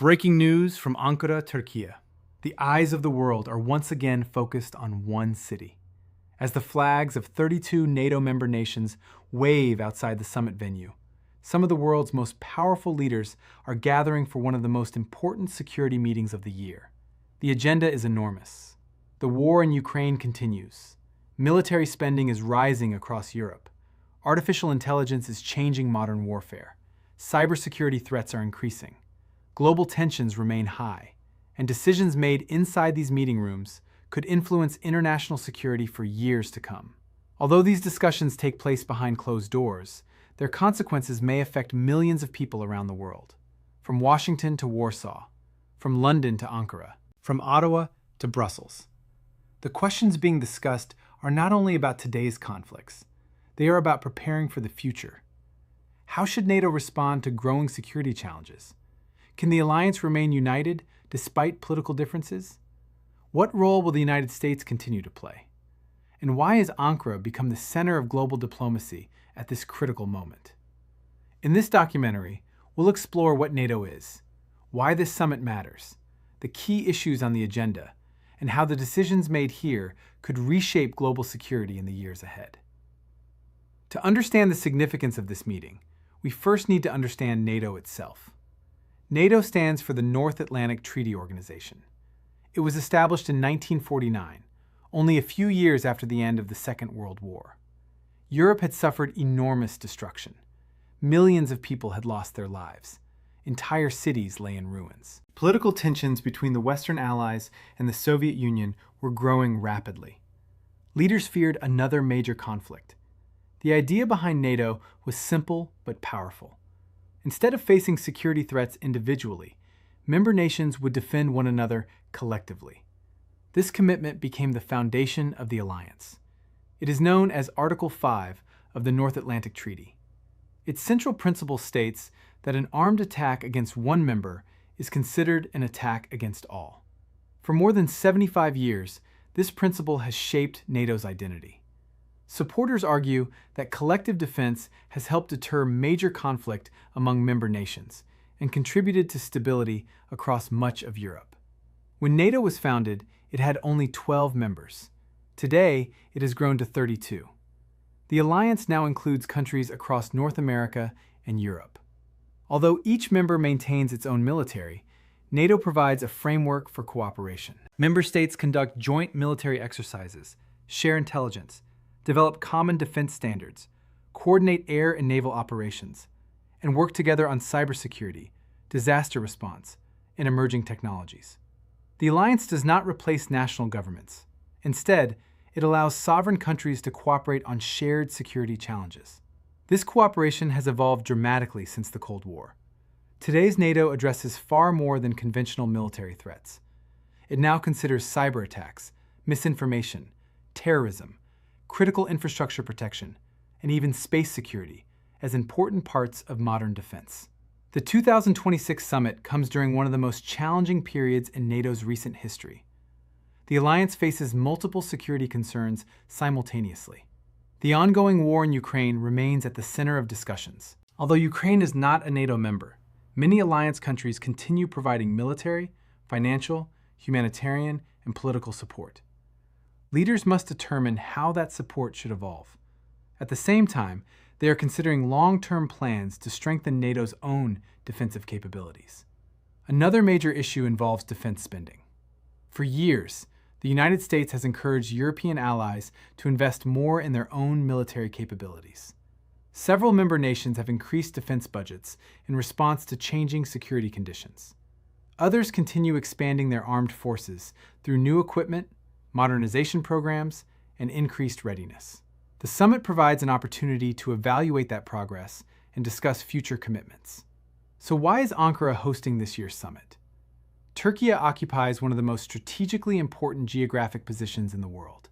Breaking news from Ankara, Turkey. The eyes of the world are once again focused on one city, as the flags of 32 NATO member nations wave outside the summit venue. Some of the world's most powerful leaders are gathering for one of the most important security meetings of the year. The agenda is enormous. The war in Ukraine continues. Military spending is rising across Europe. Artificial intelligence is changing modern warfare. Cybersecurity threats are increasing. Global tensions remain high, and decisions made inside these meeting rooms could influence international security for years to come. Although these discussions take place behind closed doors, their consequences may affect millions of people around the world. From Washington to Warsaw, from London to Ankara, from Ottawa to Brussels. The questions being discussed are not only about today's conflicts, they are about preparing for the future. How should NATO respond to growing security challenges? Can the alliance remain united despite political differences? What role will the United States continue to play? And why has Ankara become the center of global diplomacy at this critical moment? In this documentary, we'll explore what NATO is, why this summit matters, the key issues on the agenda, and how the decisions made here could reshape global security in the years ahead. To understand the significance of this meeting, we first need to understand NATO itself. NATO stands for the North Atlantic Treaty Organization. It was established in 1949, only a few years after the end of the Second World War. Europe had suffered enormous destruction. Millions of people had lost their lives. Entire cities lay in ruins. Political tensions between the Western Allies and the Soviet Union were growing rapidly. Leaders feared another major conflict. The idea behind NATO was simple but powerful. Instead of facing security threats individually, member nations would defend one another collectively. This commitment became the foundation of the alliance. It is known as Article 5 of the North Atlantic Treaty. Its central principle states that an armed attack against one member is considered an attack against all. For more than 75 years, this principle has shaped NATO's identity. Supporters argue that collective defense has helped deter major conflict among member nations and contributed to stability across much of Europe. When NATO was founded, it had only 12 members. Today, it has grown to 32. The alliance now includes countries across North America and Europe. Although each member maintains its own military, NATO provides a framework for cooperation. Member states conduct joint military exercises, share intelligence, develop common defense standards, coordinate air and naval operations, and work together on cybersecurity, disaster response, and emerging technologies. The alliance does not replace national governments. Instead, it allows sovereign countries to cooperate on shared security challenges. This cooperation has evolved dramatically since the Cold War. Today's NATO addresses far more than conventional military threats. It now considers cyber attacks, misinformation, terrorism, critical infrastructure protection, and even space security as important parts of modern defense. The 2026 summit comes during one of the most challenging periods in NATO's recent history. The alliance faces multiple security concerns simultaneously. The ongoing war in Ukraine remains at the center of discussions. Although Ukraine is not a NATO member, many alliance countries continue providing military, financial, humanitarian, and political support. Leaders must determine how that support should evolve. At the same time, they are considering long-term plans to strengthen NATO's own defensive capabilities. Another major issue involves defense spending. For years, the United States has encouraged European allies to invest more in their own military capabilities. Several member nations have increased defense budgets in response to changing security conditions. Others continue expanding their armed forces through new equipment, modernization programs, and increased readiness. The summit provides an opportunity to evaluate that progress and discuss future commitments. So why is Ankara hosting this year's summit? Turkey occupies one of the most strategically important geographic positions in the world.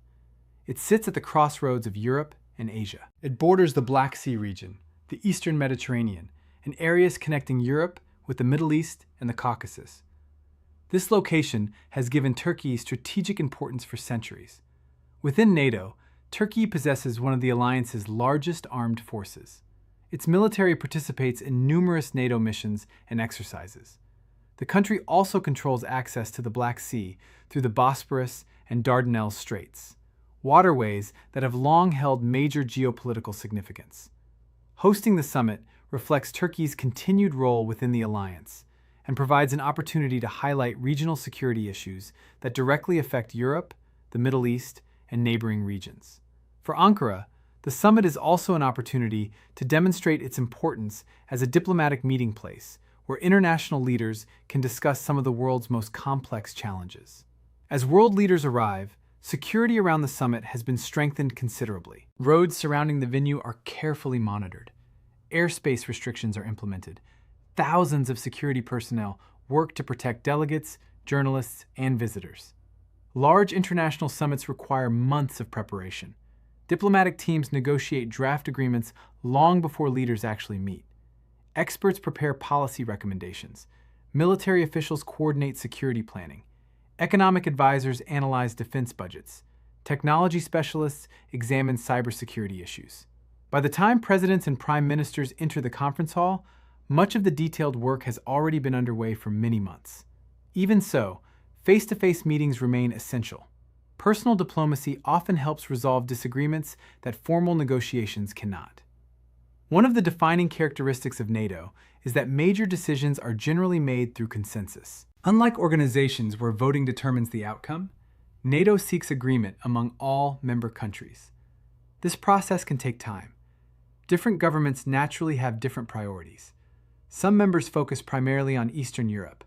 It sits at the crossroads of Europe and Asia. It borders the Black Sea region, the Eastern Mediterranean, and areas connecting Europe with the Middle East and the Caucasus. This location has given Turkey strategic importance for centuries. Within NATO, Turkey possesses one of the alliance's largest armed forces. Its military participates in numerous NATO missions and exercises. The country also controls access to the Black Sea through the Bosporus and Dardanelles Straits, waterways that have long held major geopolitical significance. Hosting the summit reflects Turkey's continued role within the alliance and provides an opportunity to highlight regional security issues that directly affect Europe, the Middle East, and neighboring regions. For Ankara, the summit is also an opportunity to demonstrate its importance as a diplomatic meeting place where international leaders can discuss some of the world's most complex challenges. As world leaders arrive, security around the summit has been strengthened considerably. Roads surrounding the venue are carefully monitored. Airspace restrictions are implemented. Thousands of security personnel work to protect delegates, journalists, and visitors. Large international summits require months of preparation. Diplomatic teams negotiate draft agreements long before leaders actually meet. Experts prepare policy recommendations. Military officials coordinate security planning. Economic advisors analyze defense budgets. Technology specialists examine cybersecurity issues. By the time presidents and prime ministers enter the conference hall, much of the detailed work has already been underway for many months. Even so, face-to-face meetings remain essential. Personal diplomacy often helps resolve disagreements that formal negotiations cannot. One of the defining characteristics of NATO is that major decisions are generally made through consensus. Unlike organizations where voting determines the outcome, NATO seeks agreement among all member countries. This process can take time. Different governments naturally have different priorities. Some members focus primarily on Eastern Europe.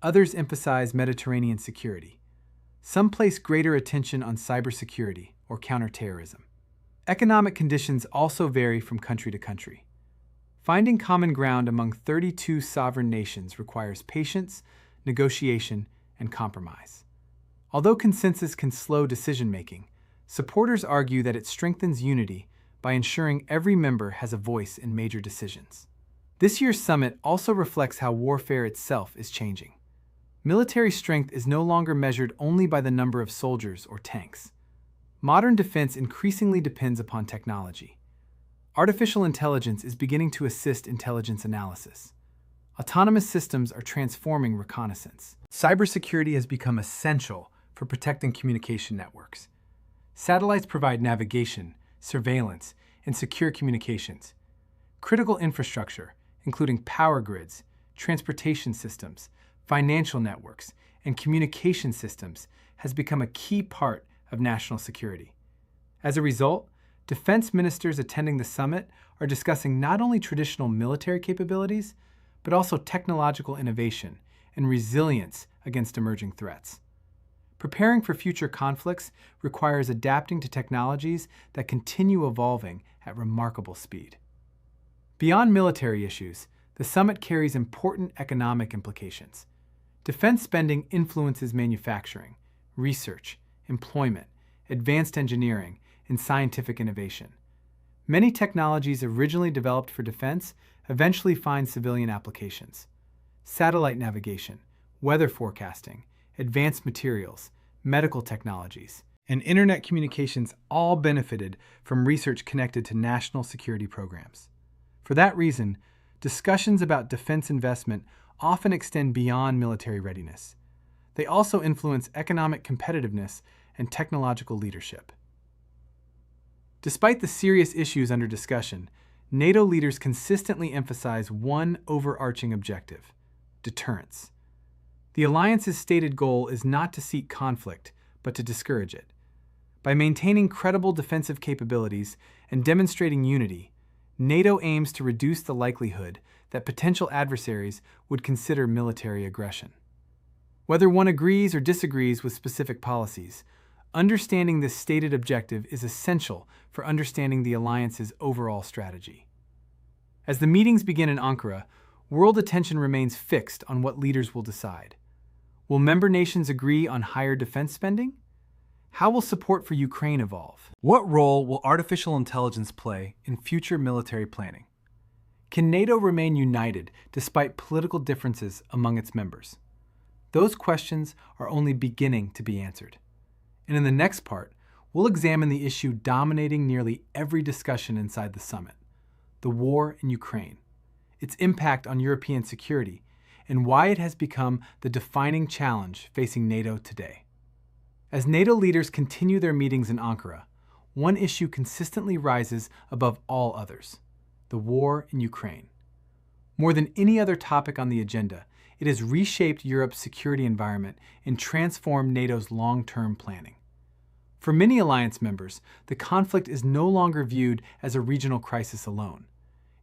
Others emphasize Mediterranean security. Some place greater attention on cybersecurity or counterterrorism. Economic conditions also vary from country to country. Finding common ground among 32 sovereign nations requires patience, negotiation, and compromise. Although consensus can slow decision-making, supporters argue that it strengthens unity by ensuring every member has a voice in major decisions. This year's summit also reflects how warfare itself is changing. Military strength is no longer measured only by the number of soldiers or tanks. Modern defense increasingly depends upon technology. Artificial intelligence is beginning to assist intelligence analysis. Autonomous systems are transforming reconnaissance. Cybersecurity has become essential for protecting communication networks. Satellites provide navigation, surveillance, and secure communications. Critical infrastructure, including power grids, transportation systems, financial networks, and communication systems, has become a key part of national security. As a result, defense ministers attending the summit are discussing not only traditional military capabilities, but also technological innovation and resilience against emerging threats. Preparing for future conflicts requires adapting to technologies that continue evolving at remarkable speed. Beyond military issues, the summit carries important economic implications. Defense spending influences manufacturing, research, employment, advanced engineering, and scientific innovation. Many technologies originally developed for defense eventually find civilian applications. Satellite navigation, weather forecasting, advanced materials, medical technologies, and internet communications all benefited from research connected to national security programs. For that reason, discussions about defense investment often extend beyond military readiness. They also influence economic competitiveness and technological leadership. Despite the serious issues under discussion, NATO leaders consistently emphasize one overarching objective: deterrence. The alliance's stated goal is not to seek conflict, but to discourage it. By maintaining credible defensive capabilities and demonstrating unity, NATO aims to reduce the likelihood that potential adversaries would consider military aggression. Whether one agrees or disagrees with specific policies, understanding this stated objective is essential for understanding the alliance's overall strategy. As the meetings begin in Ankara, world attention remains fixed on what leaders will decide. Will member nations agree on higher defense spending? How will support for Ukraine evolve? What role will artificial intelligence play in future military planning? Can NATO remain united despite political differences among its members? Those questions are only beginning to be answered. And in the next part, we'll examine the issue dominating nearly every discussion inside the summit: the war in Ukraine, its impact on European security, and why it has become the defining challenge facing NATO today. As NATO leaders continue their meetings in Ankara, one issue consistently rises above all others: the war in Ukraine. More than any other topic on the agenda, it has reshaped Europe's security environment and transformed NATO's long-term planning. For many alliance members, the conflict is no longer viewed as a regional crisis alone.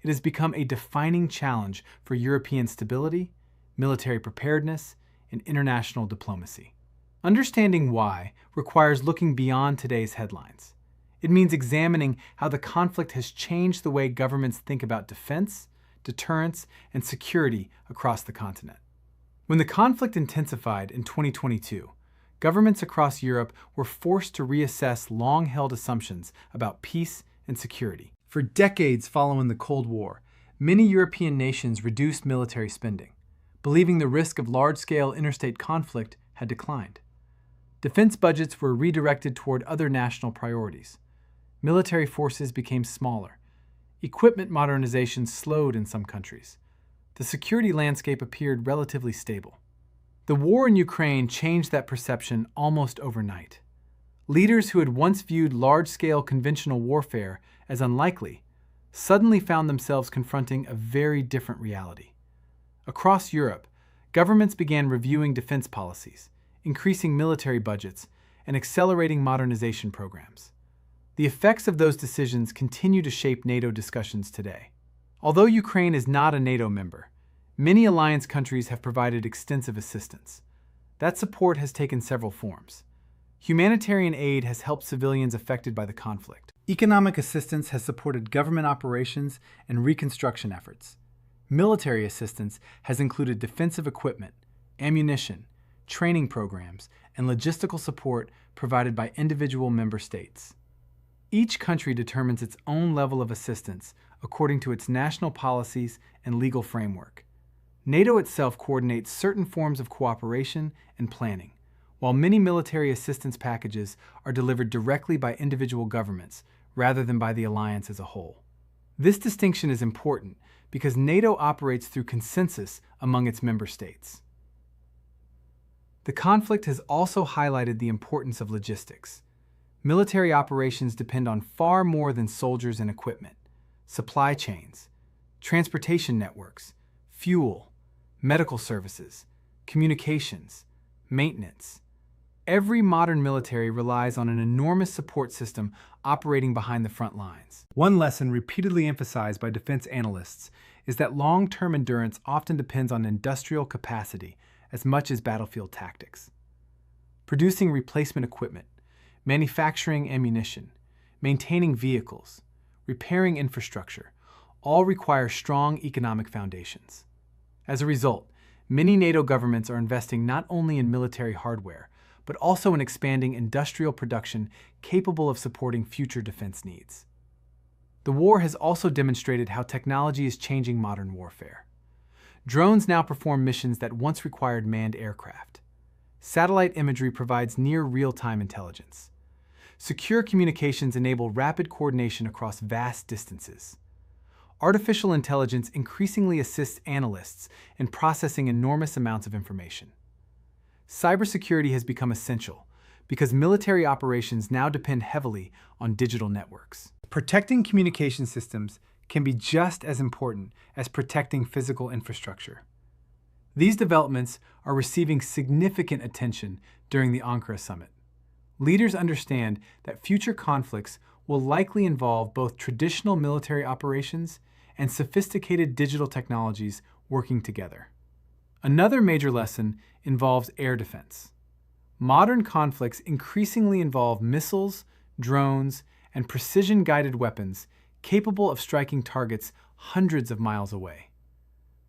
It has become a defining challenge for European stability, military preparedness, and international diplomacy. Understanding why requires looking beyond today's headlines. It means examining how the conflict has changed the way governments think about defense, deterrence, and security across the continent. When the conflict intensified in 2022, governments across Europe were forced to reassess long-held assumptions about peace and security. For decades following the Cold War, many European nations reduced military spending, believing the risk of large-scale interstate conflict had declined. Defense budgets were redirected toward other national priorities. Military forces became smaller. Equipment modernization slowed in some countries. The security landscape appeared relatively stable. The war in Ukraine changed that perception almost overnight. Leaders who had once viewed large-scale conventional warfare as unlikely suddenly found themselves confronting a very different reality. Across Europe, governments began reviewing defense policies, increasing military budgets, and accelerating modernization programs. The effects of those decisions continue to shape NATO discussions today. Although Ukraine is not a NATO member, many alliance countries have provided extensive assistance. That support has taken several forms. Humanitarian aid has helped civilians affected by the conflict. Economic assistance has supported government operations and reconstruction efforts. Military assistance has included defensive equipment, ammunition, training programs, and logistical support provided by individual member states. Each country determines its own level of assistance according to its national policies and legal framework. NATO itself coordinates certain forms of cooperation and planning, while many military assistance packages are delivered directly by individual governments rather than by the alliance as a whole. This distinction is important because NATO operates through consensus among its member states. The conflict has also highlighted the importance of logistics. Military operations depend on far more than soldiers and equipment: supply chains, transportation networks, fuel, medical services, communications, maintenance. Every modern military relies on an enormous support system operating behind the front lines. One lesson repeatedly emphasized by defense analysts is that long-term endurance often depends on industrial capacity as much as battlefield tactics. Producing replacement equipment, manufacturing ammunition, maintaining vehicles, repairing infrastructure, all require strong economic foundations. As a result, many NATO governments are investing not only in military hardware, but also in expanding industrial production capable of supporting future defense needs. The war has also demonstrated how technology is changing modern warfare. Drones now perform missions that once required manned aircraft. Satellite imagery provides near real-time intelligence. Secure communications enable rapid coordination across vast distances. Artificial intelligence increasingly assists analysts in processing enormous amounts of information. Cybersecurity has become essential because military operations now depend heavily on digital networks. Protecting communication systems can be just as important as protecting physical infrastructure. These developments are receiving significant attention during the Ankara Summit. Leaders understand that future conflicts will likely involve both traditional military operations and sophisticated digital technologies working together. Another major lesson involves air defense. Modern conflicts increasingly involve missiles, drones, and precision-guided weapons capable of striking targets hundreds of miles away.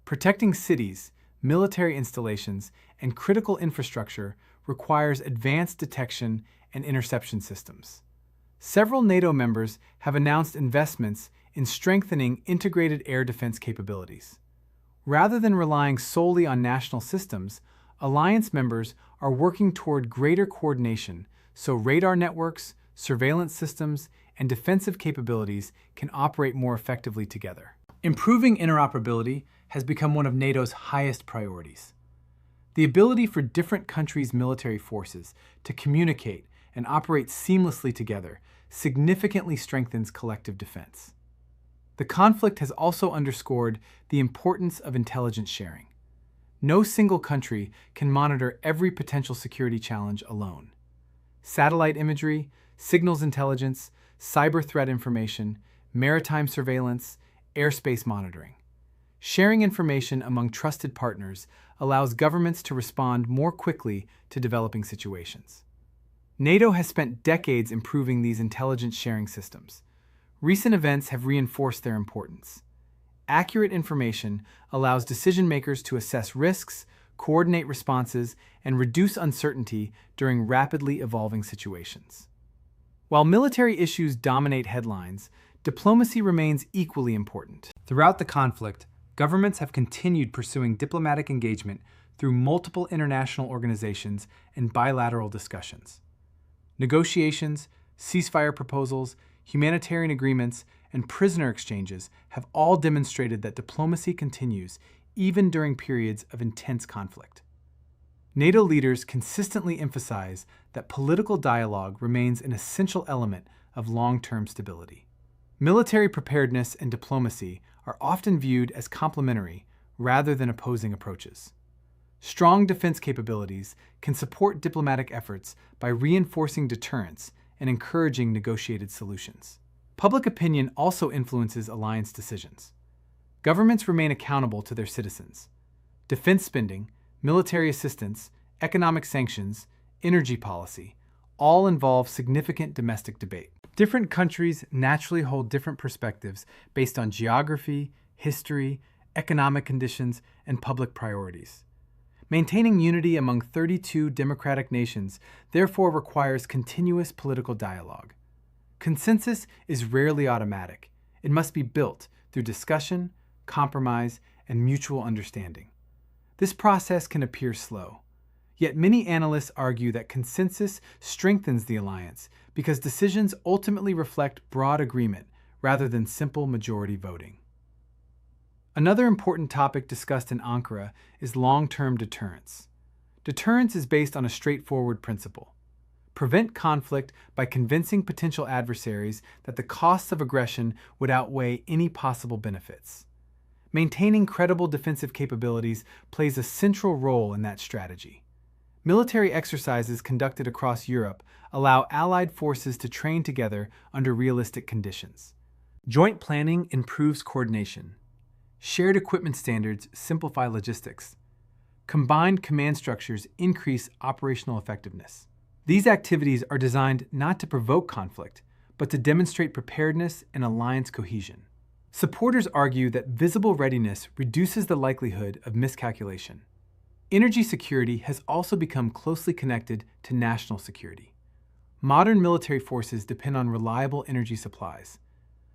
Protecting cities, military installations, and critical infrastructure requires advanced detection and interception systems. Several NATO members have announced investments in strengthening integrated air defense capabilities. Rather than relying solely on national systems, alliance members are working toward greater coordination so radar networks, surveillance systems, and defensive capabilities can operate more effectively together. Improving interoperability has become one of NATO's highest priorities. The ability for different countries' military forces to communicate and operate seamlessly together significantly strengthens collective defense. The conflict has also underscored the importance of intelligence sharing. No single country can monitor every potential security challenge alone. Satellite imagery, signals intelligence, cyber threat information, maritime surveillance, airspace monitoring. Sharing information among trusted partners allows governments to respond more quickly to developing situations. NATO has spent decades improving these intelligence sharing systems. Recent events have reinforced their importance. Accurate information allows decision-makers to assess risks, coordinate responses, and reduce uncertainty during rapidly evolving situations. While military issues dominate headlines, diplomacy remains equally important. Throughout the conflict, governments have continued pursuing diplomatic engagement through multiple international organizations and bilateral discussions. Negotiations, ceasefire proposals, humanitarian agreements, and prisoner exchanges have all demonstrated that diplomacy continues even during periods of intense conflict. NATO leaders consistently emphasize that political dialogue remains an essential element of long-term stability. Military preparedness and diplomacy are often viewed as complementary rather than opposing approaches. Strong defense capabilities can support diplomatic efforts by reinforcing deterrence and encouraging negotiated solutions. Public opinion also influences alliance decisions. Governments remain accountable to their citizens. Defense spending, military assistance, economic sanctions, energy policy all involve significant domestic debate. Different countries naturally hold different perspectives based on geography, history, economic conditions, and public priorities. Maintaining unity among 32 democratic nations therefore requires continuous political dialogue. Consensus is rarely automatic. It must be built through discussion, compromise, and mutual understanding. This process can appear slow, yet many analysts argue that consensus strengthens the alliance because decisions ultimately reflect broad agreement rather than simple majority voting. Another important topic discussed in Ankara is long-term deterrence. Deterrence is based on a straightforward principle. Prevent conflict by convincing potential adversaries that the costs of aggression would outweigh any possible benefits. Maintaining credible defensive capabilities plays a central role in that strategy. Military exercises conducted across Europe allow allied forces to train together under realistic conditions. Joint planning improves coordination. Shared equipment standards simplify logistics. Combined command structures increase operational effectiveness. These activities are designed not to provoke conflict, but to demonstrate preparedness and alliance cohesion. Supporters argue that visible readiness reduces the likelihood of miscalculation. Energy security has also become closely connected to national security. Modern military forces depend on reliable energy supplies.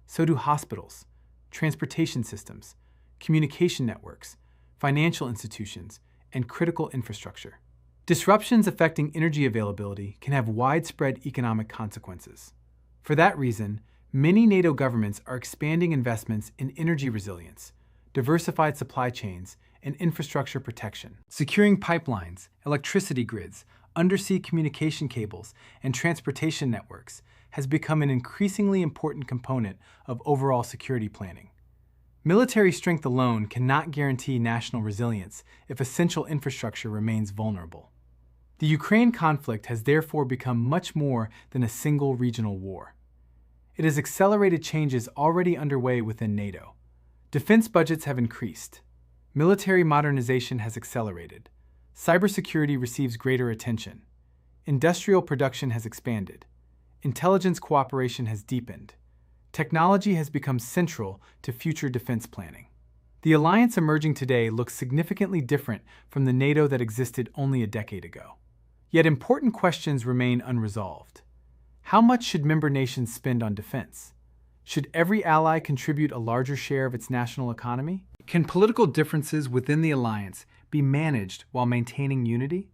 So do hospitals, transportation systems, communication networks, financial institutions, and critical infrastructure. Disruptions affecting energy availability can have widespread economic consequences. For that reason, many NATO governments are expanding investments in energy resilience, diversified supply chains, and infrastructure protection. Securing pipelines, electricity grids, undersea communication cables, and transportation networks has become an increasingly important component of overall security planning. Military strength alone cannot guarantee national resilience if essential infrastructure remains vulnerable. The Ukraine conflict has therefore become much more than a single regional war. It has accelerated changes already underway within NATO. Defense budgets have increased. Military modernization has accelerated. Cybersecurity receives greater attention. Industrial production has expanded. Intelligence cooperation has deepened. Technology has become central to future defense planning. The alliance emerging today looks significantly different from the NATO that existed only a decade ago. Yet important questions remain unresolved. How much should member nations spend on defense? Should every ally contribute a larger share of its national economy? Can political differences within the alliance be managed while maintaining unity?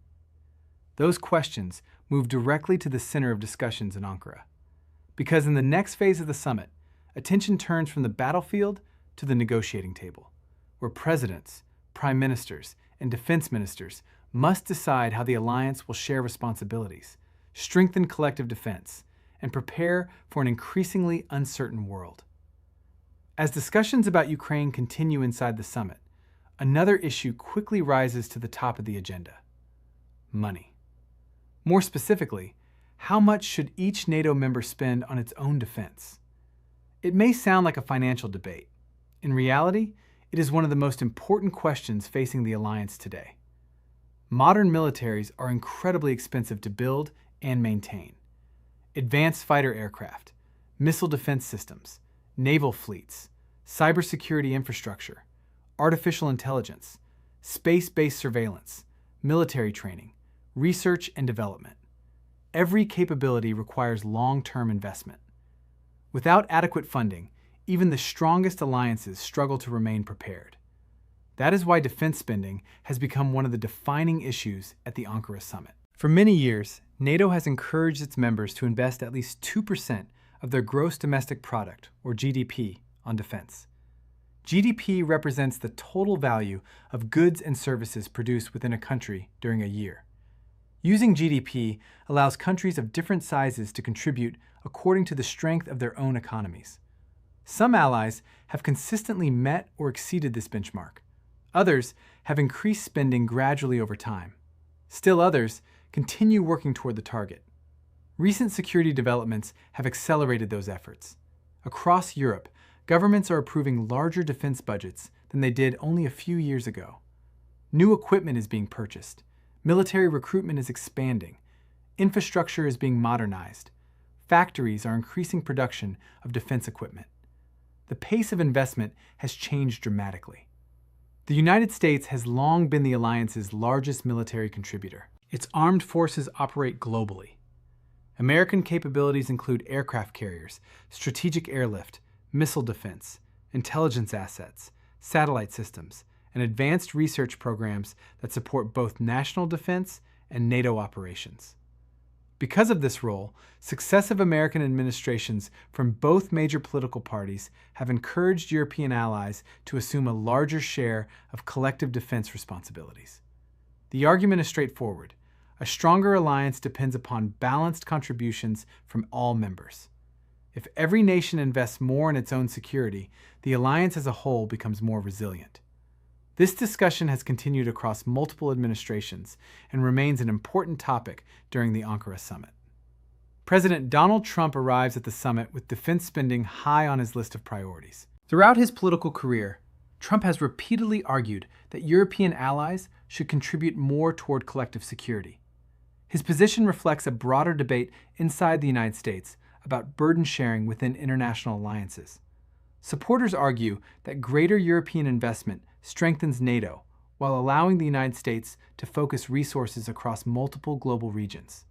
Those questions move directly to the center of discussions in Ankara. Because in the next phase of the summit, attention turns from the battlefield to the negotiating table. where presidents, prime ministers, and defense ministers must decide how the alliance will share responsibilities, strengthen collective defense, and prepare for an increasingly uncertain world. As discussions about Ukraine continue inside the summit, another issue quickly rises to the top of the agenda: money. More specifically, how much should each NATO member spend on its own defense? It may sound like a financial debate. In reality, it is one of the most important questions facing the alliance today. Modern militaries are incredibly expensive to build and maintain. Advanced fighter aircraft, missile defense systems, naval fleets, cybersecurity infrastructure, artificial intelligence, space-based surveillance, military training, research and development. Every capability requires long-term investment. Without adequate funding, even the strongest alliances struggle to remain prepared. That is why defense spending has become one of the defining issues at the Ankara Summit. For many years, NATO has encouraged its members to invest at least 2% of their gross domestic product, or GDP, on defense. GDP represents the total value of goods and services produced within a country during a year. Using GDP allows countries of different sizes to contribute according to the strength of their own economies. Some allies have consistently met or exceeded this benchmark. Others have increased spending gradually over time. Still others continue working toward the target. Recent security developments have accelerated those efforts. Across Europe, governments are approving larger defense budgets than they did only a few years ago. New equipment is being purchased. Military recruitment is expanding. Infrastructure is being modernized. Factories are increasing production of defense equipment. The pace of investment has changed dramatically. The United States has long been the alliance's largest military contributor. Its armed forces operate globally. American capabilities include aircraft carriers, strategic airlift, missile defense, intelligence assets, satellite systems, and advanced research programs that support both national defense and NATO operations. Because of this role, successive American administrations from both major political parties have encouraged European allies to assume a larger share of collective defense responsibilities. The argument is straightforward. A stronger alliance depends upon balanced contributions from all members. If every nation invests more in its own security, the alliance as a whole becomes more resilient. This discussion has continued across multiple administrations and remains an important topic during the Ankara Summit. President Donald Trump arrives at the summit with defense spending high on his list of priorities. Throughout his political career, Trump has repeatedly argued that European allies should contribute more toward collective security. His position reflects a broader debate inside the United States about burden sharing within international alliances. Supporters argue that greater European investment strengthens NATO while allowing the United States to focus resources across multiple global regions.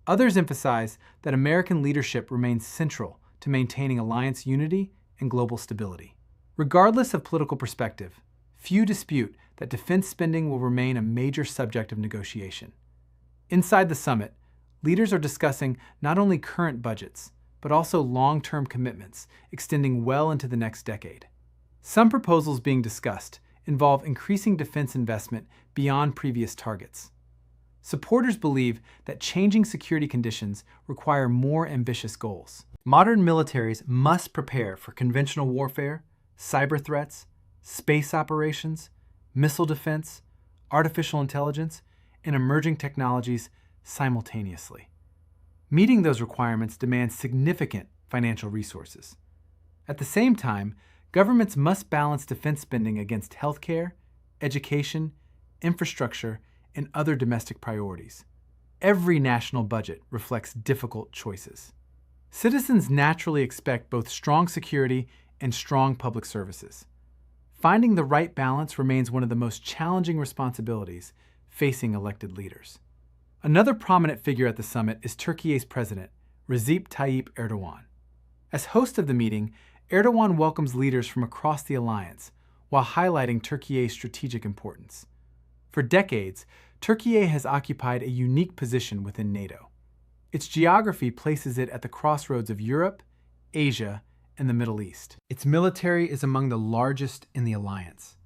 Others emphasize that American leadership remains central to maintaining alliance unity and global stability. Regardless of political perspective, few dispute that defense spending will remain a major subject of negotiation. Inside the summit, leaders are discussing not only current budgets, but also long-term commitments extending well into the next decade. Some proposals being discussed involve increasing defense investment beyond previous targets. Supporters believe that changing security conditions require more ambitious goals. Modern militaries must prepare for conventional warfare, cyber threats, space operations, missile defense, artificial intelligence, and emerging technologies simultaneously. Meeting those requirements demands significant financial resources. At the same time, governments must balance defense spending against healthcare, education, infrastructure, and other domestic priorities. Every national budget reflects difficult choices. Citizens naturally expect both strong security and strong public services. Finding the right balance remains one of the most challenging responsibilities facing elected leaders. Another prominent figure at the summit is Turkey's president, Recep Tayyip Erdogan. As host of the meeting, Erdogan welcomes leaders from across the alliance while highlighting Turkey's strategic importance. For decades, Turkey has occupied a unique position within NATO. Its geography places it at the crossroads of Europe, Asia, and the Middle East. Its military is among the largest in the alliance.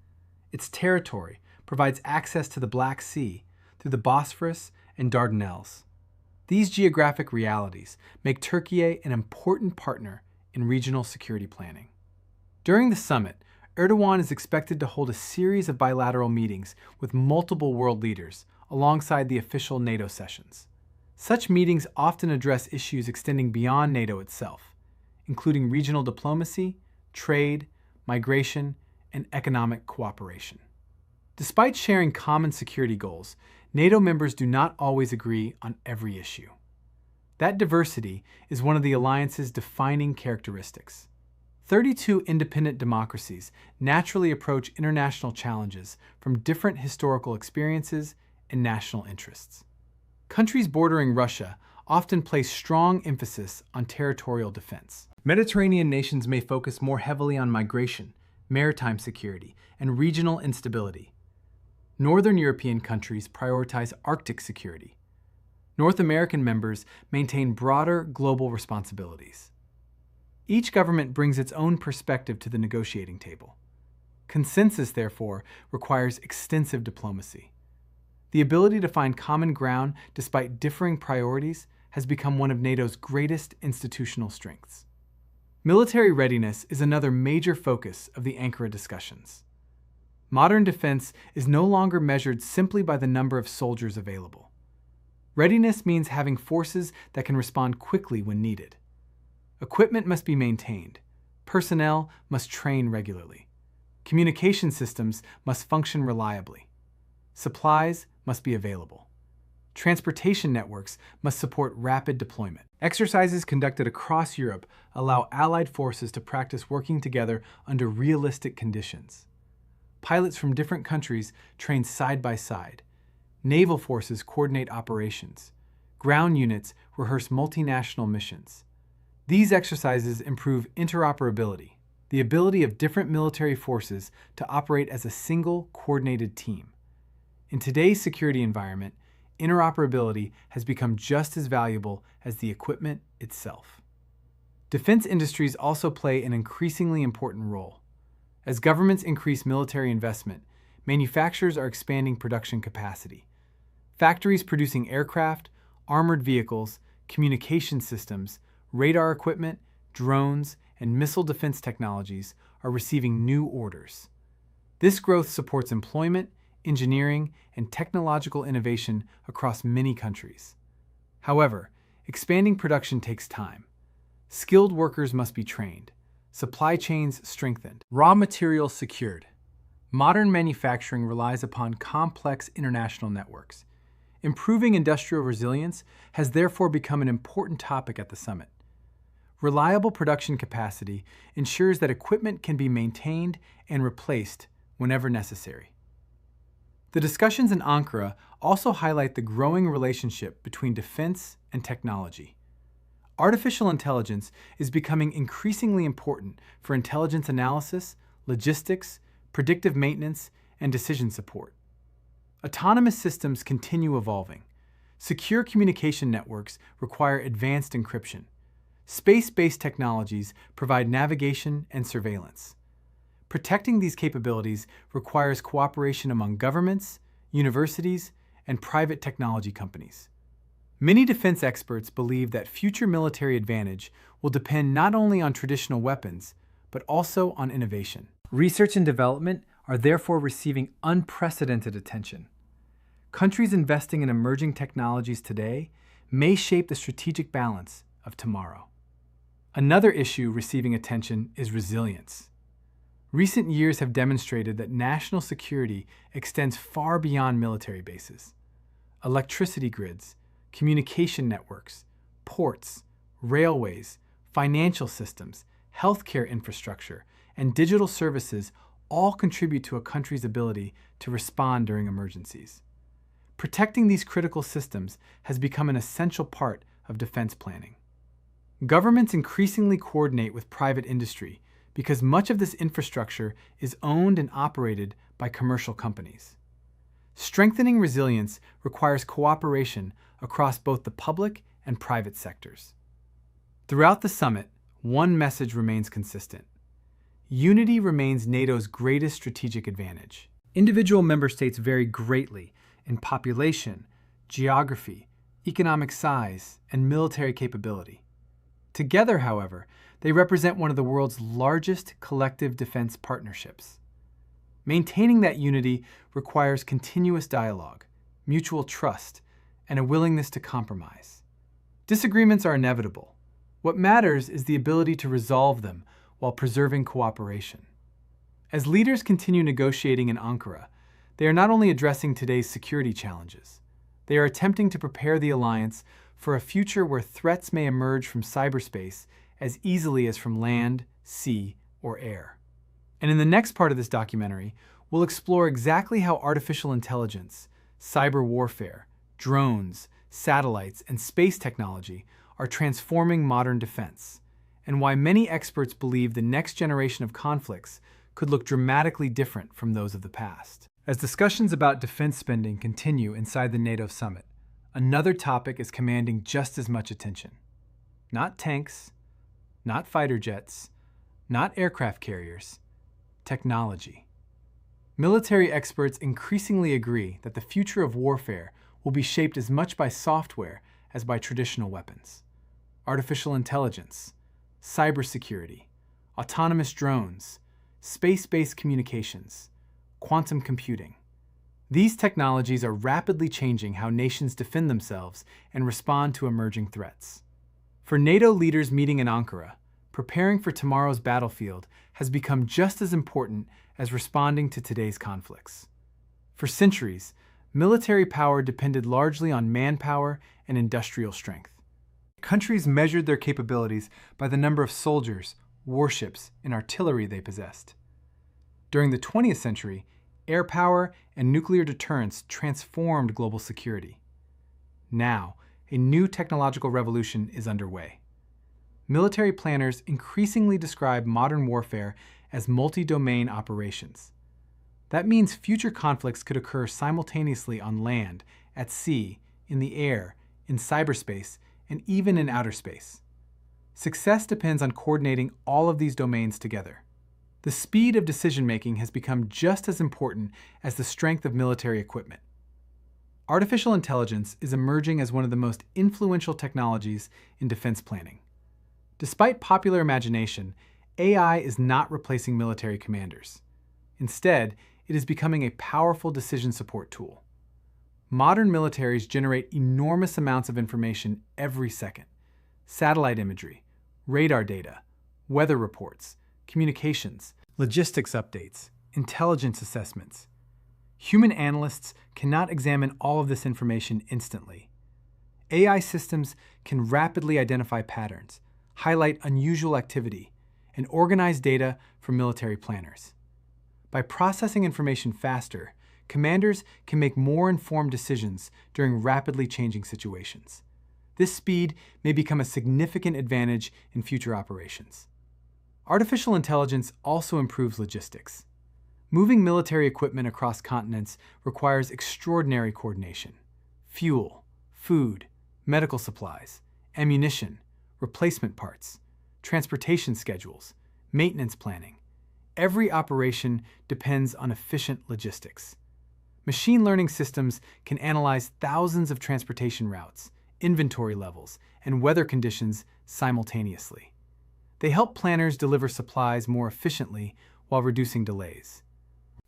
Its territory provides access to the Black Sea through the Bosphorus and Dardanelles. These geographic realities make Türkiye an important partner in regional security planning. During the summit, Erdogan is expected to hold a series of bilateral meetings with multiple world leaders alongside the official NATO sessions. Such meetings often address issues extending beyond NATO itself, including regional diplomacy, trade, migration, and economic cooperation. Despite sharing common security goals, NATO members do not always agree on every issue. That diversity is one of the alliance's defining characteristics. 32 independent democracies naturally approach international challenges from different historical experiences and national interests. Countries bordering Russia often place strong emphasis on territorial defense. Mediterranean nations may focus more heavily on migration, maritime security, and regional instability. Northern European countries prioritize Arctic security. North American members maintain broader global responsibilities. Each government brings its own perspective to the negotiating table. Consensus, therefore, requires extensive diplomacy. The ability to find common ground despite differing priorities has become one of NATO's greatest institutional strengths. Military readiness is another major focus of the Ankara discussions. Modern defense is no longer measured simply by the number of soldiers available. Readiness means having forces that can respond quickly when needed. Equipment must be maintained. Personnel must train regularly. Communication systems must function reliably. Supplies must be available. Transportation networks must support rapid deployment. Exercises conducted across Europe allow allied forces to practice working together under realistic conditions. Pilots from different countries train side by side. Naval forces coordinate operations. Ground units rehearse multinational missions. These exercises improve interoperability, the ability of different military forces to operate as a single, coordinated team. In today's security environment, interoperability has become just as valuable as the equipment itself. Defense industries also play an increasingly important role. As governments increase military investment, manufacturers are expanding production capacity. Factories producing aircraft, armored vehicles, communication systems, radar equipment, drones, and missile defense technologies are receiving new orders. This growth supports employment, engineering, and technological innovation across many countries. However, expanding production takes time. Skilled workers must be trained, supply chains strengthened, raw materials secured. Modern manufacturing relies upon complex international networks. Improving industrial resilience has therefore become an important topic at the summit. Reliable production capacity ensures that equipment can be maintained and replaced whenever necessary. The discussions in Ankara also highlight the growing relationship between defense and technology. Artificial intelligence is becoming increasingly important for intelligence analysis, logistics, predictive maintenance, and decision support. Autonomous systems continue evolving. Secure communication networks require advanced encryption. Space-based technologies provide navigation and surveillance. Protecting these capabilities requires cooperation among governments, universities, and private technology companies. Many defense experts believe that future military advantage will depend not only on traditional weapons, but also on innovation. Research and development are therefore receiving unprecedented attention. Countries investing in emerging technologies today may shape the strategic balance of tomorrow. Another issue receiving attention is resilience. Recent years have demonstrated that national security extends far beyond military bases. Electricity grids, communication networks, ports, railways, financial systems, healthcare infrastructure, and digital services all contribute to a country's ability to respond during emergencies. Protecting these critical systems has become an essential part of defense planning. Governments increasingly coordinate with private industry because much of this infrastructure is owned and operated by commercial companies. Strengthening resilience requires cooperation across both the public and private sectors. Throughout the summit, one message remains consistent. Unity remains NATO's greatest strategic advantage. Individual member states vary greatly in population, geography, economic size, and military capability. Together, however, they represent one of the world's largest collective defense partnerships. Maintaining that unity requires continuous dialogue, mutual trust, and a willingness to compromise. Disagreements are inevitable. What matters is the ability to resolve them while preserving cooperation. As leaders continue negotiating in Ankara, they are not only addressing today's security challenges, they are attempting to prepare the alliance for a future where threats may emerge from cyberspace as easily as from land, sea, or air. And in the next part of this documentary, we'll explore exactly how artificial intelligence, cyber warfare, drones, satellites, and space technology are transforming modern defense, and why many experts believe the next generation of conflicts could look dramatically different from those of the past. As discussions about defense spending continue inside the NATO Summit, another topic is commanding just as much attention. Not tanks, not fighter jets, not aircraft carriers, technology. Military experts increasingly agree that the future of warfare will be shaped as much by software as by traditional weapons. Artificial intelligence, cybersecurity, autonomous drones, space-based communications, quantum computing. These technologies are rapidly changing how nations defend themselves and respond to emerging threats. For NATO leaders meeting in Ankara, preparing for tomorrow's battlefield has become just as important as responding to today's conflicts. For centuries, military power depended largely on manpower and industrial strength. Countries measured their capabilities by the number of soldiers, warships, and artillery they possessed. During the 20th century, air power and nuclear deterrence transformed global security. Now, a new technological revolution is underway. Military planners increasingly describe modern warfare as multi-domain operations. That means future conflicts could occur simultaneously on land, at sea, in the air, in cyberspace, and even in outer space. Success depends on coordinating all of these domains together. The speed of decision-making has become just as important as the strength of military equipment. Artificial intelligence is emerging as one of the most influential technologies in defense planning. Despite popular imagination, AI is not replacing military commanders. Instead, it is becoming a powerful decision support tool. Modern militaries generate enormous amounts of information every second. Satellite imagery, radar data, weather reports, communications, logistics updates, intelligence assessments. Human analysts cannot examine all of this information instantly. AI systems can rapidly identify patterns, highlight unusual activity, and organize data for military planners. By processing information faster, commanders can make more informed decisions during rapidly changing situations. This speed may become a significant advantage in future operations. Artificial intelligence also improves logistics. Moving military equipment across continents requires extraordinary coordination. Fuel, food, medical supplies, ammunition, replacement parts, transportation schedules, maintenance planning. Every operation depends on efficient logistics. Machine learning systems can analyze thousands of transportation routes, inventory levels, and weather conditions simultaneously. They help planners deliver supplies more efficiently while reducing delays.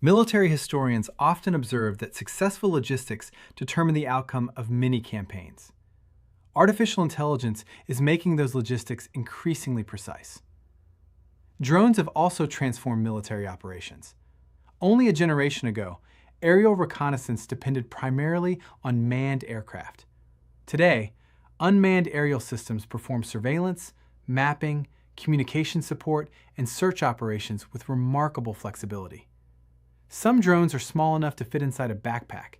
Military historians often observe that successful logistics determine the outcome of many campaigns. Artificial intelligence is making those logistics increasingly precise. Drones have also transformed military operations. Only a generation ago, aerial reconnaissance depended primarily on manned aircraft. Today, unmanned aerial systems perform surveillance, mapping, communication support, and search operations with remarkable flexibility. Some drones are small enough to fit inside a backpack.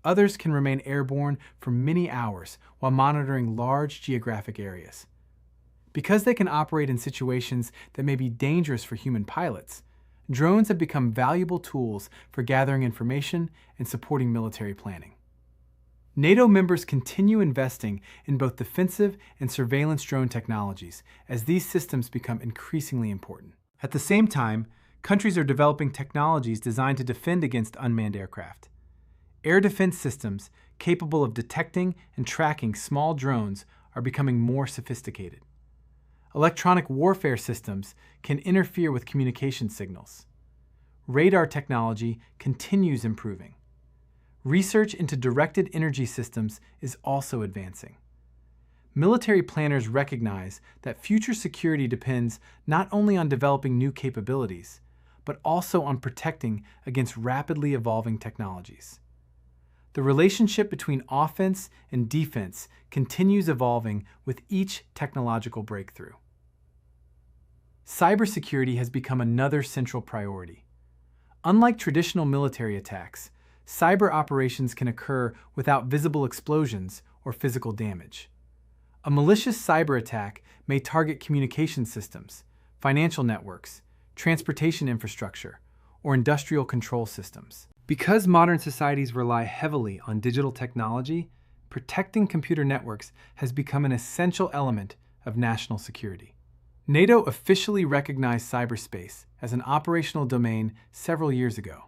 Others can remain airborne for many hours while monitoring large geographic areas. Because they can operate in situations that may be dangerous for human pilots, drones have become valuable tools for gathering information and supporting military planning. NATO members continue investing in both defensive and surveillance drone technologies as these systems become increasingly important. At the same time, Countries are developing technologies designed to defend against unmanned aircraft. Air defense systems capable of detecting and tracking small drones are becoming more sophisticated. Electronic warfare systems can interfere with communication signals. Radar technology continues improving. Research into directed energy systems is also advancing. Military planners recognize that future security depends not only on developing new capabilities, but also on protecting against rapidly evolving technologies. The relationship between offense and defense continues evolving with each technological breakthrough. Cybersecurity has become another central priority. Unlike traditional military attacks, cyber operations can occur without visible explosions or physical damage. A malicious cyber attack may target communication systems, financial networks, transportation infrastructure, or industrial control systems. Because modern societies rely heavily on digital technology, protecting computer networks has become an essential element of national security. NATO officially recognized cyberspace as an operational domain several years ago.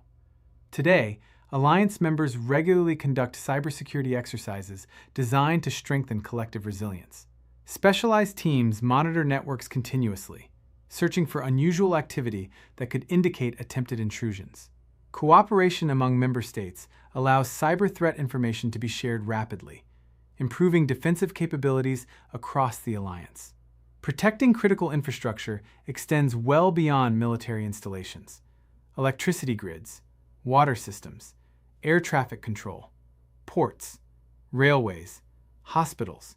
Today, alliance members regularly conduct cybersecurity exercises designed to strengthen collective resilience. Specialized teams monitor networks continuously, searching for unusual activity that could indicate attempted intrusions. Cooperation among member states allows cyber threat information to be shared rapidly, improving defensive capabilities across the alliance. Protecting critical infrastructure extends well beyond military installations. Electricity grids, water systems, air traffic control, ports, railways, hospitals,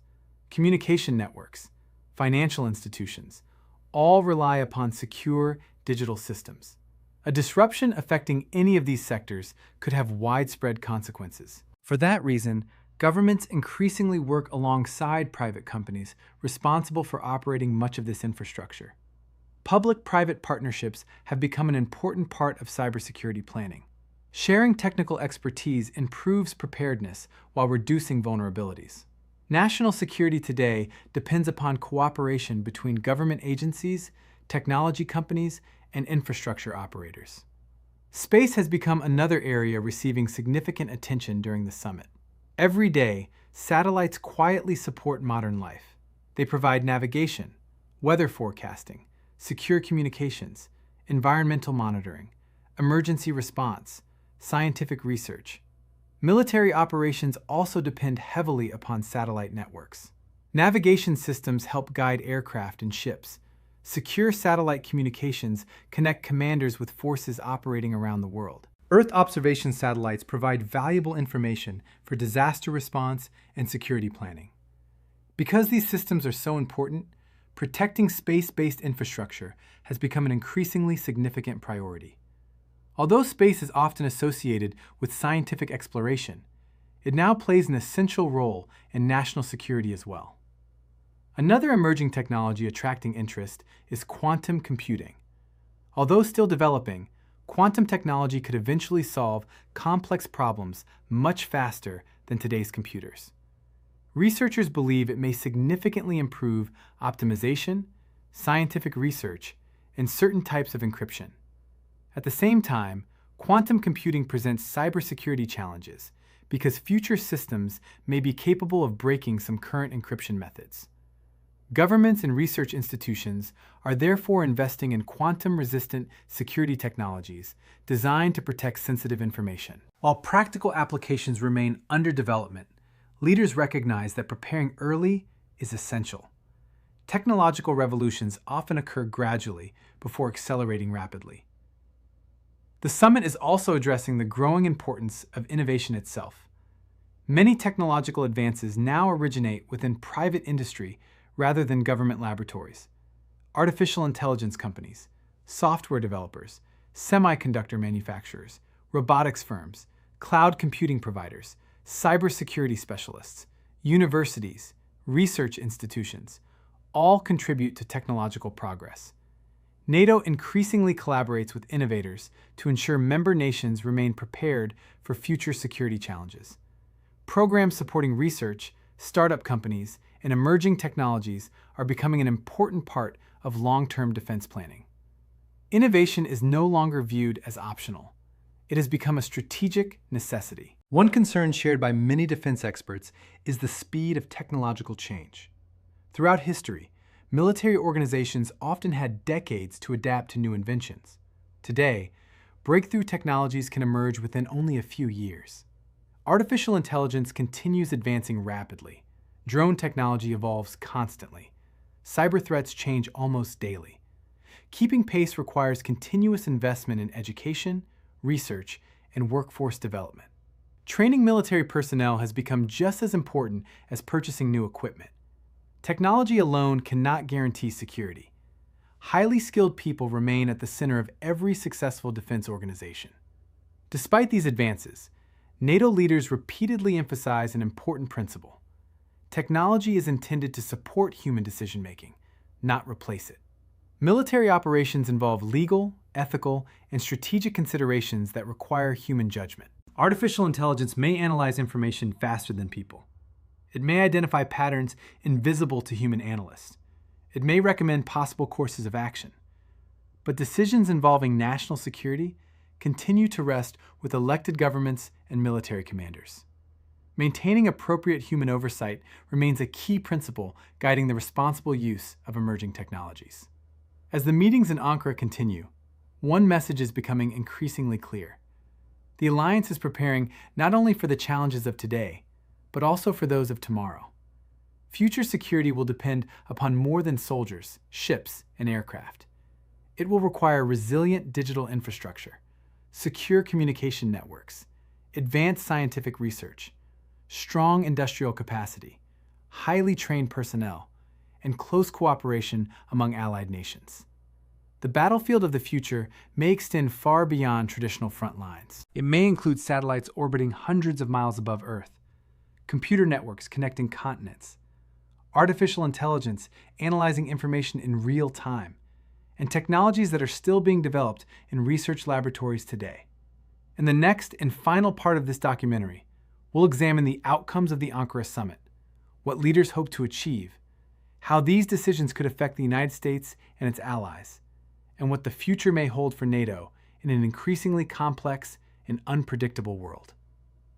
communication networks, financial institutions, all rely upon secure digital systems. A disruption affecting any of these sectors could have widespread consequences. For that reason, governments increasingly work alongside private companies responsible for operating much of this infrastructure. Public-private partnerships have become an important part of cybersecurity planning. Sharing technical expertise improves preparedness while reducing vulnerabilities. National security today depends upon cooperation between government agencies, technology companies, and infrastructure operators. Space has become another area receiving significant attention during the summit. Every day, satellites quietly support modern life. They provide navigation, weather forecasting, secure communications, environmental monitoring, emergency response, scientific research. Military operations also depend heavily upon satellite networks. Navigation systems help guide aircraft and ships. Secure satellite communications connect commanders with forces operating around the world. Earth observation satellites provide valuable information for disaster response and security planning. Because these systems are so important, protecting space-based infrastructure has become an increasingly significant priority. Although space is often associated with scientific exploration, it now plays an essential role in national security as well. Another emerging technology attracting interest is quantum computing. Although still developing, quantum technology could eventually solve complex problems much faster than today's computers. Researchers believe it may significantly improve optimization, scientific research, and certain types of encryption. At the same time, quantum computing presents cybersecurity challenges because future systems may be capable of breaking some current encryption methods. Governments and research institutions are therefore investing in quantum-resistant security technologies designed to protect sensitive information. While practical applications remain under development, leaders recognize that preparing early is essential. Technological revolutions often occur gradually before accelerating rapidly. The summit is also addressing the growing importance of innovation itself. Many technological advances now originate within private industry rather than government laboratories. Artificial intelligence companies, software developers, semiconductor manufacturers, robotics firms, cloud computing providers, cybersecurity specialists, universities, research institutions, all contribute to technological progress. NATO increasingly collaborates with innovators to ensure member nations remain prepared for future security challenges. Programs supporting research, startup companies, and emerging technologies are becoming an important part of long-term defense planning. Innovation is no longer viewed as optional. It has become a strategic necessity. One concern shared by many defense experts is the speed of technological change. Throughout history, military organizations often had decades to adapt to new inventions. Today, breakthrough technologies can emerge within only a few years. Artificial intelligence continues advancing rapidly. Drone technology evolves constantly. Cyber threats change almost daily. Keeping pace requires continuous investment in education, research, and workforce development. Training military personnel has become just as important as purchasing new equipment. Technology alone cannot guarantee security. Highly skilled people remain at the center of every successful defense organization. Despite these advances, NATO leaders repeatedly emphasize an important principle. Technology is intended to support human decision-making, not replace it. Military operations involve legal, ethical, and strategic considerations that require human judgment. Artificial intelligence may analyze information faster than people. It may identify patterns invisible to human analysts. It may recommend possible courses of action. But decisions involving national security continue to rest with elected governments and military commanders. Maintaining appropriate human oversight remains a key principle guiding the responsible use of emerging technologies. As the meetings in Ankara continue, one message is becoming increasingly clear. The alliance is preparing not only for the challenges of today, but also for those of tomorrow. Future security will depend upon more than soldiers, ships, and aircraft. It will require resilient digital infrastructure, secure communication networks, advanced scientific research, strong industrial capacity, highly trained personnel, and close cooperation among allied nations. The battlefield of the future may extend far beyond traditional front lines. It may include satellites orbiting hundreds of miles above Earth, computer networks connecting continents, artificial intelligence analyzing information in real time, and technologies that are still being developed in research laboratories today. In the next and final part of this documentary, we'll examine the outcomes of the Ankara Summit, what leaders hope to achieve, how these decisions could affect the United States and its allies, and what the future may hold for NATO in an increasingly complex and unpredictable world.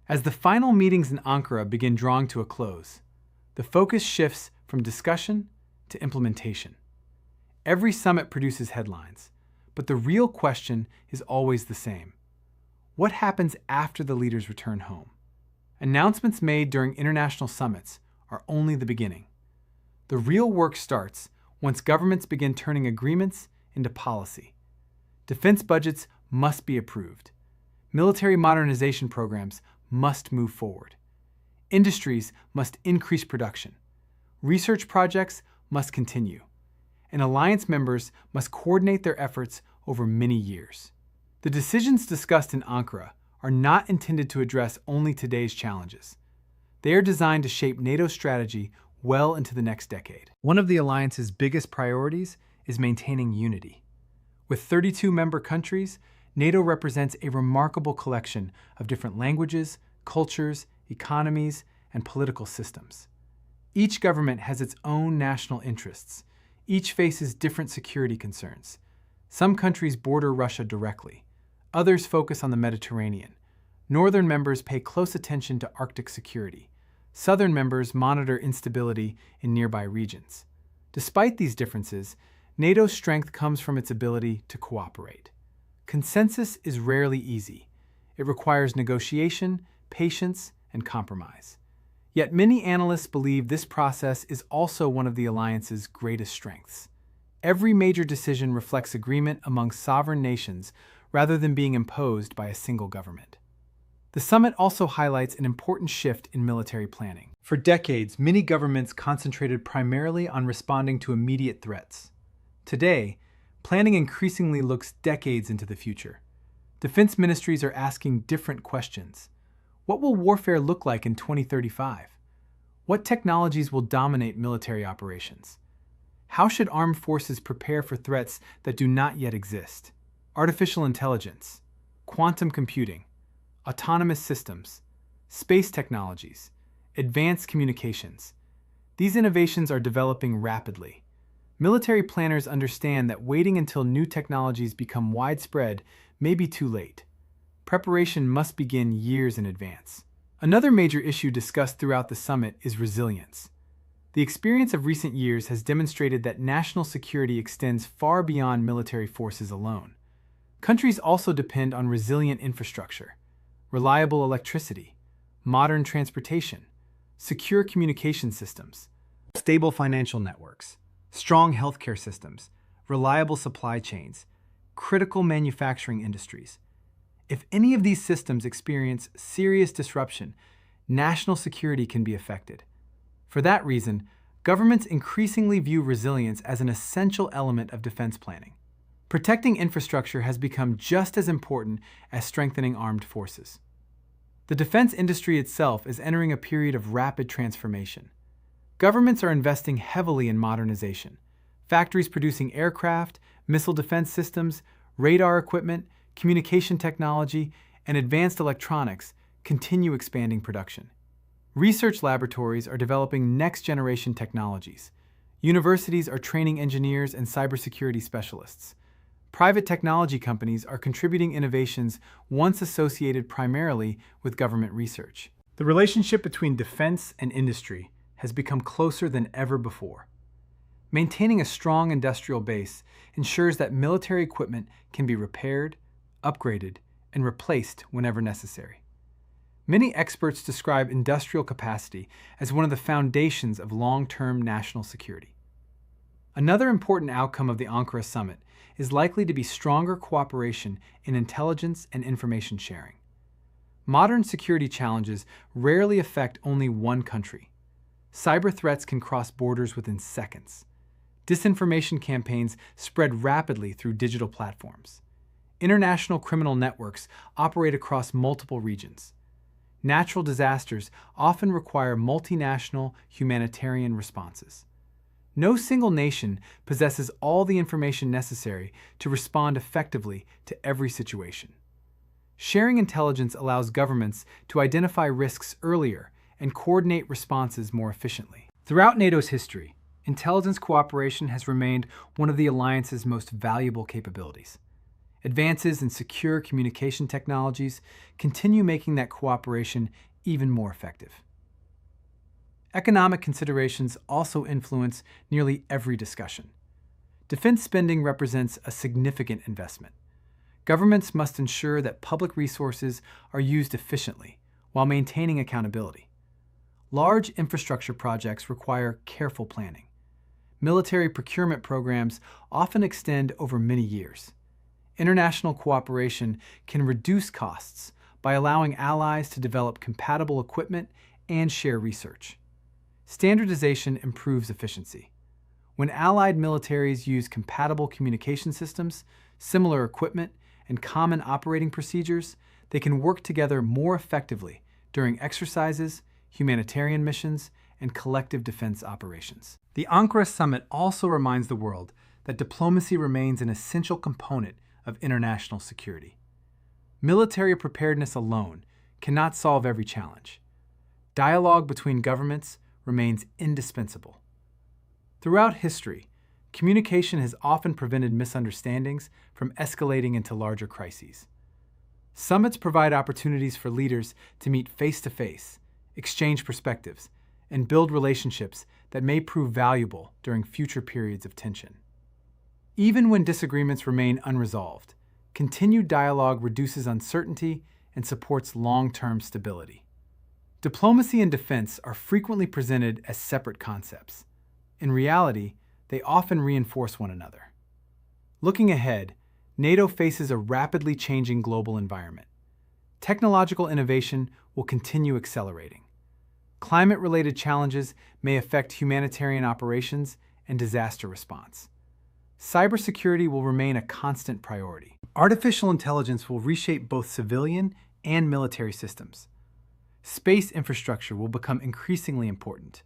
As the final meetings in Ankara begin drawing to a close, the focus shifts from discussion to implementation. Every summit produces headlines, but the real question is always the same. What happens after the leaders return home? Announcements made during international summits are only the beginning. The real work starts once governments begin turning agreements into policy. Defense budgets must be approved. Military modernization programs must move forward. Industries must increase production. Research projects must continue. And alliance members must coordinate their efforts over many years. The decisions discussed in Ankara are not intended to address only today's challenges. They are designed to shape NATO's strategy well into the next decade. One of the alliance's biggest priorities is maintaining unity. With 32 member countries, NATO represents a remarkable collection of different languages, cultures, economies, and political systems. Each government has its own national interests. Each faces different security concerns. Some countries border Russia directly. Others focus on the Mediterranean. Northern members pay close attention to Arctic security. Southern members monitor instability in nearby regions. Despite these differences, NATO's strength comes from its ability to cooperate. Consensus is rarely easy. It requires negotiation, patience, and compromise. Yet many analysts believe this process is also one of the alliance's greatest strengths. Every major decision reflects agreement among sovereign nations rather than being imposed by a single government. The summit also highlights an important shift in military planning. For decades, many governments concentrated primarily on responding to immediate threats. Today, planning increasingly looks decades into the future. Defense ministries are asking different questions. What will warfare look like in 2035? What technologies will dominate military operations? How should armed forces prepare for threats that do not yet exist? Artificial intelligence, quantum computing, autonomous systems, space technologies, advanced communications. These innovations are developing rapidly. Military planners understand that waiting until new technologies become widespread may be too late. Preparation must begin years in advance. Another major issue discussed throughout the summit is resilience. The experience of recent years has demonstrated that national security extends far beyond military forces alone. Countries also depend on resilient infrastructure, reliable electricity, modern transportation, secure communication systems, stable financial networks, strong healthcare systems, reliable supply chains, critical manufacturing industries. If any of these systems experience serious disruption, national security can be affected. For that reason, governments increasingly view resilience as an essential element of defense planning. Protecting infrastructure has become just as important as strengthening armed forces. The defense industry itself is entering a period of rapid transformation. Governments are investing heavily in modernization. Factories producing aircraft, missile defense systems, radar equipment, communication technology, and advanced electronics continue expanding production. Research laboratories are developing next-generation technologies. Universities are training engineers and cybersecurity specialists. Private technology companies are contributing innovations once associated primarily with government research. The relationship between defense and industry has become closer than ever before. Maintaining a strong industrial base ensures that military equipment can be repaired, upgraded, and replaced whenever necessary. Many experts describe industrial capacity as one of the foundations of long-term national security. Another important outcome of the Ankara Summit is likely to be stronger cooperation in intelligence and information sharing. Modern security challenges rarely affect only one country. Cyber threats can cross borders within seconds. Disinformation campaigns spread rapidly through digital platforms. International criminal networks operate across multiple regions. Natural disasters often require multinational humanitarian responses. No single nation possesses all the information necessary to respond effectively to every situation. Sharing intelligence allows governments to identify risks earlier and coordinate responses more efficiently. Throughout NATO's history, intelligence cooperation has remained one of the alliance's most valuable capabilities. Advances in secure communication technologies continue making that cooperation even more effective. Economic considerations also influence nearly every discussion. Defense spending represents a significant investment. Governments must ensure that public resources are used efficiently while maintaining accountability. Large infrastructure projects require careful planning. Military procurement programs often extend over many years. International cooperation can reduce costs by allowing allies to develop compatible equipment and share research. Standardization improves efficiency. When allied militaries use compatible communication systems, similar equipment, and common operating procedures, they can work together more effectively during exercises, humanitarian missions, and collective defense operations. The Ankara Summit also reminds the world that diplomacy remains an essential component of international security. Military preparedness alone cannot solve every challenge. Dialogue between governments remains indispensable. Throughout history, communication has often prevented misunderstandings from escalating into larger crises. Summits provide opportunities for leaders to meet face-to-face, exchange perspectives, and build relationships that may prove valuable during future periods of tension. Even when disagreements remain unresolved, continued dialogue reduces uncertainty and supports long-term stability. Diplomacy and defense are frequently presented as separate concepts. In reality, they often reinforce one another. Looking ahead, NATO faces a rapidly changing global environment. Technological innovation will continue accelerating. Climate-related challenges may affect humanitarian operations and disaster response. Cybersecurity will remain a constant priority. Artificial intelligence will reshape both civilian and military systems. Space infrastructure will become increasingly important.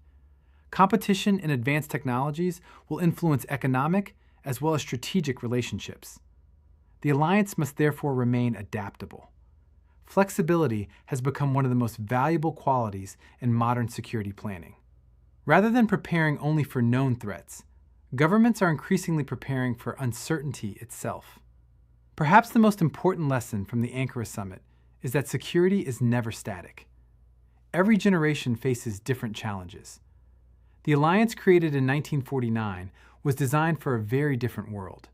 Competition in advanced technologies will influence economic as well as strategic relationships. The alliance must therefore remain adaptable. Flexibility has become one of the most valuable qualities in modern security planning. Rather than preparing only for known threats, governments are increasingly preparing for uncertainty itself. Perhaps the most important lesson from the Ankara Summit is that security is never static. Every generation faces different challenges. The alliance created in 1949 was designed for a very different world.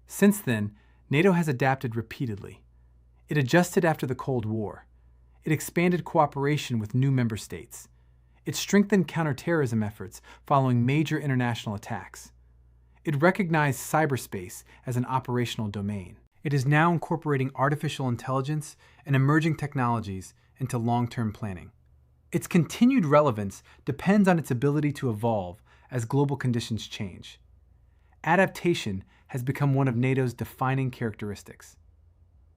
Since then, NATO has adapted repeatedly. It adjusted after the Cold War. It expanded cooperation with new member states. It strengthened counterterrorism efforts following major international attacks. It recognized cyberspace as an operational domain. It is now incorporating artificial intelligence and emerging technologies into long-term planning. Its continued relevance depends on its ability to evolve as global conditions change. Adaptation has become one of NATO's defining characteristics.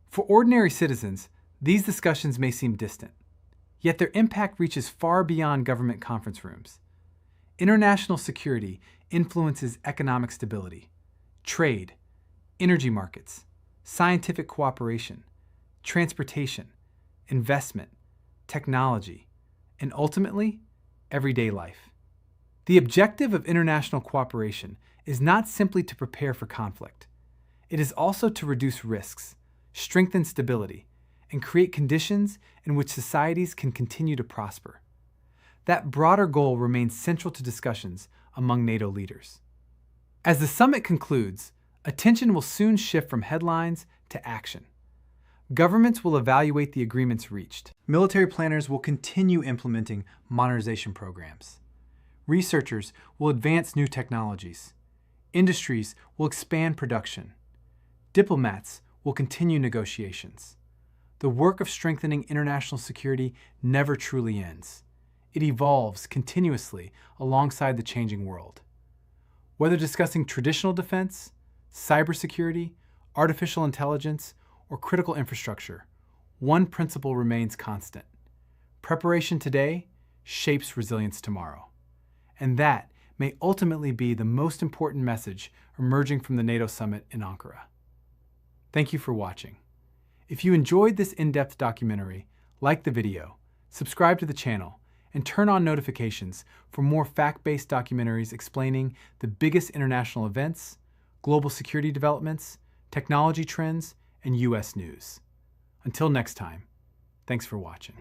For ordinary citizens, these discussions may seem distant, yet their impact reaches far beyond government conference rooms. International security influences economic stability, trade, energy markets, scientific cooperation, transportation, investment, technology, and ultimately, everyday life. The objective of international cooperation is not simply to prepare for conflict. It is also to reduce risks, strengthen stability, and create conditions in which societies can continue to prosper. That broader goal remains central to discussions among NATO leaders. As the summit concludes, attention will soon shift from headlines to action. Governments will evaluate the agreements reached. Military planners will continue implementing modernization programs. Researchers will advance new technologies. Industries will expand production. Diplomats will continue negotiations. The work of strengthening international security never truly ends. It evolves continuously alongside the changing world. Whether discussing traditional defense, cybersecurity, artificial intelligence, or critical infrastructure, one principle remains constant. Preparation today shapes resilience tomorrow. And that may ultimately be the most important message emerging from the NATO Summit in Ankara. Thank you for watching. If you enjoyed this in-depth documentary, like the video, subscribe to the channel, and turn on notifications for more fact-based documentaries explaining the biggest international events, global security developments, technology trends, and U.S. news. Until next time, thanks for watching.